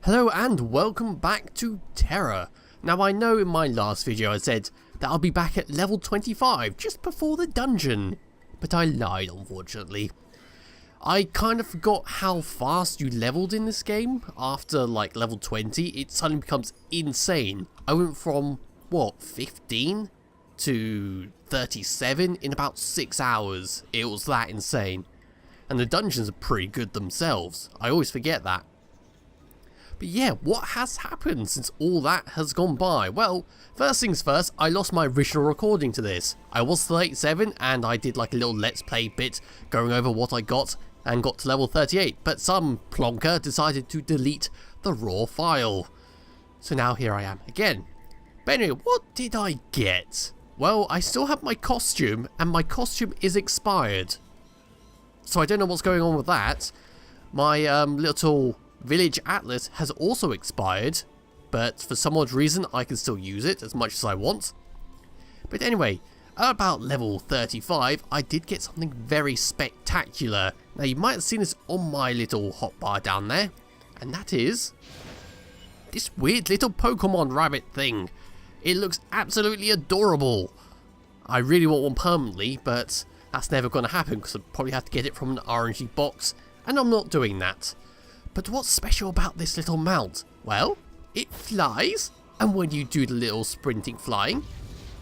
Hello and welcome back to Tera. Now I know in my last video I said that I'll be back at level 25 just before the dungeon, but I lied unfortunately. I kind of forgot how fast you leveled in this game. After like level 20 it suddenly becomes insane. I went from what, 15 to 37 in about 6 hours. It was that insane. And the dungeons are pretty good themselves. I always forget that. But yeah, what has happened since all that has gone by? Well, first things first, I lost my original recording to this. I was 37 and I did like a little let's play bit going over what I got and got to level 38, but some plonker decided to delete the raw file. So now here I am again. But anyway, what did I get? Well, I still have my costume and my costume is expired. So I don't know what's going on with that. My little Village Atlas has also expired, but for some odd reason I can still use it as much as I want. But anyway, at about level 35 I did get something very spectacular. Now you might have seen this on my little hotbar down there, and that is this weird little Pokemon rabbit thing. It looks absolutely adorable. I really want one permanently, but that's never going to happen because I'd probably have to get it from an RNG box, and I'm not doing that. But what's special about this little mount? Well, it flies, and when you do the little sprinting flying,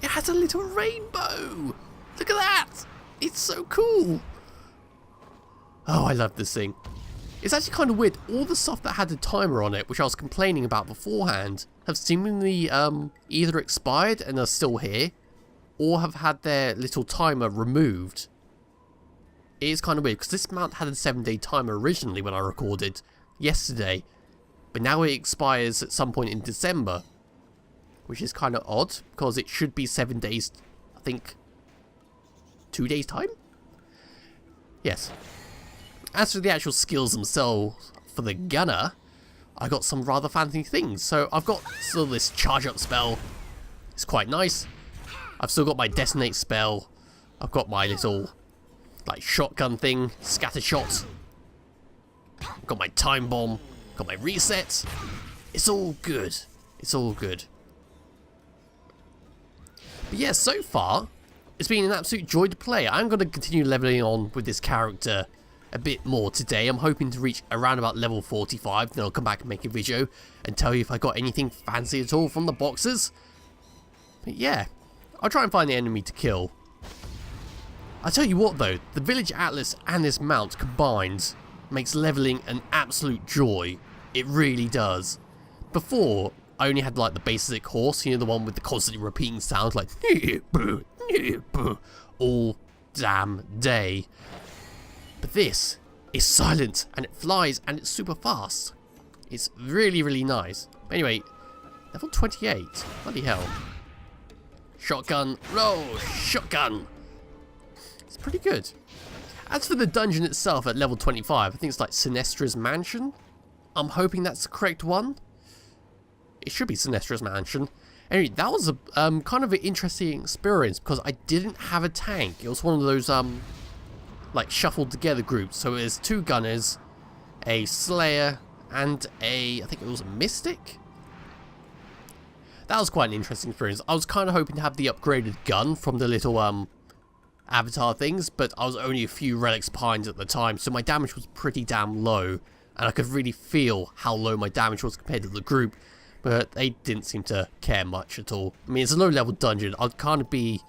it has a little rainbow. Look at that! It's so cool. Oh, I love this thing. It's actually kind of weird. All the stuff that had a timer on it, which I was complaining about beforehand, have seemingly either expired and are still here, or have had their little timer removed. It is kind of weird, because this mount had a 7-day timer originally when I recorded yesterday, but now it expires at some point in December, which is kind of odd because it should be 7 days, I think 2 days time. Yes. As for the actual skills themselves for the gunner, I got some rather fancy things. So I've got still this charge up spell. It's quite nice. I've still got my detonate spell. I've got my little like shotgun thing, scatter shot. Got my time bomb, got my reset. It's all good. It's all good. But yeah, so far, it's been an absolute joy to play. I'm going to continue leveling on with this character a bit more today. I'm hoping to reach around about level 45, then I'll come back and make a video and tell you if I got anything fancy at all from the boxes. But yeah, I'll try and find the enemy to kill. I tell you what though, the Village Atlas and this mount combined makes leveling an absolute joy. It really does. Before, I only had like the basic horse, you know, the one with the constantly repeating sounds like all damn day. But this is silent and it flies and it's super fast. It's really, really nice. Anyway, level 28. Bloody hell. Shotgun, roll, shotgun. It's pretty good. As for the dungeon itself at level 25, I think it's like Sinestra's Mansion. I'm hoping that's the correct one. It should be Sinestra's Mansion. Anyway, that was a kind of an interesting experience because I didn't have a tank. It was one of those like shuffled together groups. So there's 2 gunners, a slayer, and I think it was a mystic. That was quite an interesting experience. I was kind of hoping to have the upgraded gun from the little avatar things, but I was only a few relics behind at the time, so my damage was pretty damn low, and I could really feel how low my damage was compared to the group, but they didn't seem to care much at all. I mean, it's a low level dungeon. I'd kind of be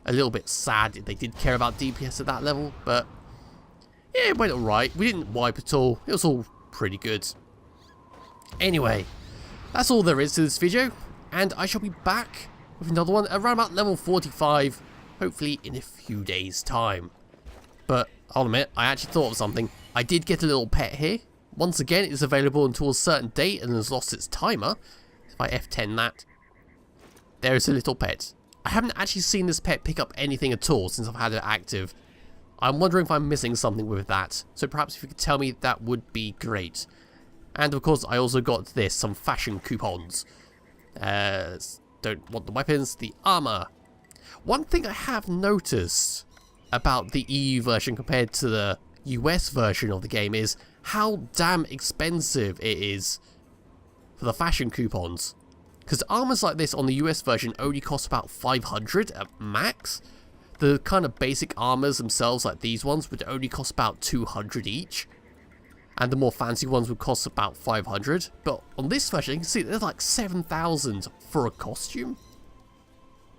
a little bit sad if they did care about DPS at that level, but yeah, it went alright. We didn't wipe at all. It was all pretty good. Anyway, that's all there is to this video, and I shall be back with another one around about level 45, hopefully in a few days time. But I'll admit, I actually thought of something. I did get a little pet here. Once again, it's available until a certain date and has lost its timer. If I F10 that, there is a little pet. I haven't actually seen this pet pick up anything at all since I've had it active. I'm wondering if I'm missing something with that. So perhaps if you could tell me, that would be great. And of course, I also got this, some fashion coupons. Don't want the weapons, the armor. One thing I have noticed about the EU version compared to the US version of the game is how damn expensive it is. for the fashion coupons. Because armors like this on the US version only cost about 500 at max. The kind of basic armors themselves, like these ones, would only cost about 200 each. And the more fancy ones would cost about 500. But on this version, you can see there's like 7,000 for a costume.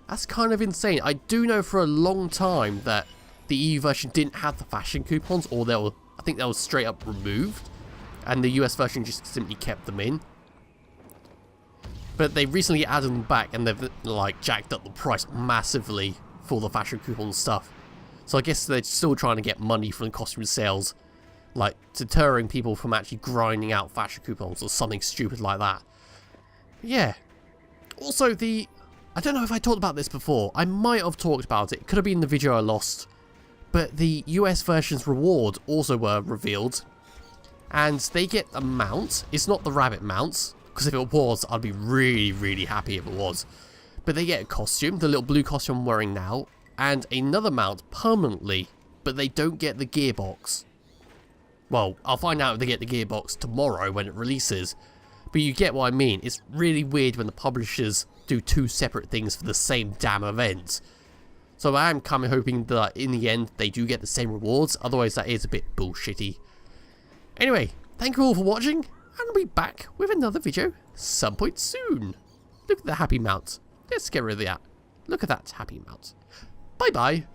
That's kind of insane. I do know for a long time that the EU version didn't have the fashion coupons, or they were, I think they were straight up removed. And the US version just simply kept them in. But they recently added them back, and they've like jacked up the price massively for the fashion coupon stuff. So I guess they're still trying to get money from the costume sales, like deterring people from actually grinding out fashion coupons or something stupid like that. Yeah. Also, I don't know if I talked about this before. I might have talked about it. It could have been the video I lost. But the US version's reward also were revealed. And they get a mount. It's not the rabbit mounts, because if it was, I'd be really, really happy if it was. But they get a costume, the little blue costume I'm wearing now, and another mount permanently, but they don't get the gearbox. Well, I'll find out if they get the gearbox tomorrow when it releases, but you get what I mean. It's really weird when the publishers do two separate things for the same damn event. So I am kind of hoping that in the end they do get the same rewards, otherwise that is a bit bullshitty. Anyway, thank you all for watching, and I'll be back with another video some point soon. Look at the happy mount. Let's get rid of that. Look at that happy mount. Bye bye.